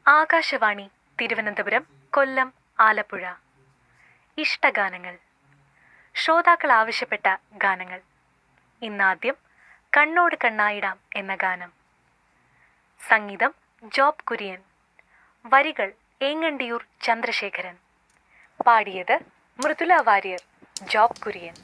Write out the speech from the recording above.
ആകാശവാണി തിരുവനന്തപുരം, കൊല്ലം, ആലപ്പുഴ. ഇഷ്ടഗാനങ്ങൾ. ശ്രോതാക്കൾ ആവശ്യപ്പെട്ട ഗാനങ്ങൾ. ഇന്നാദ്യം കണ്ണോട് കണ്ണായിടാം എന്ന ഗാനം. സംഗീതം ജോബ് കുര്യൻ. വരികൾ ഏങ്ങണ്ടിയൂർ ചന്ദ്രശേഖരൻ. പാടിയത് മൃദുല വാര്യർ, ജോബ് കുര്യൻ.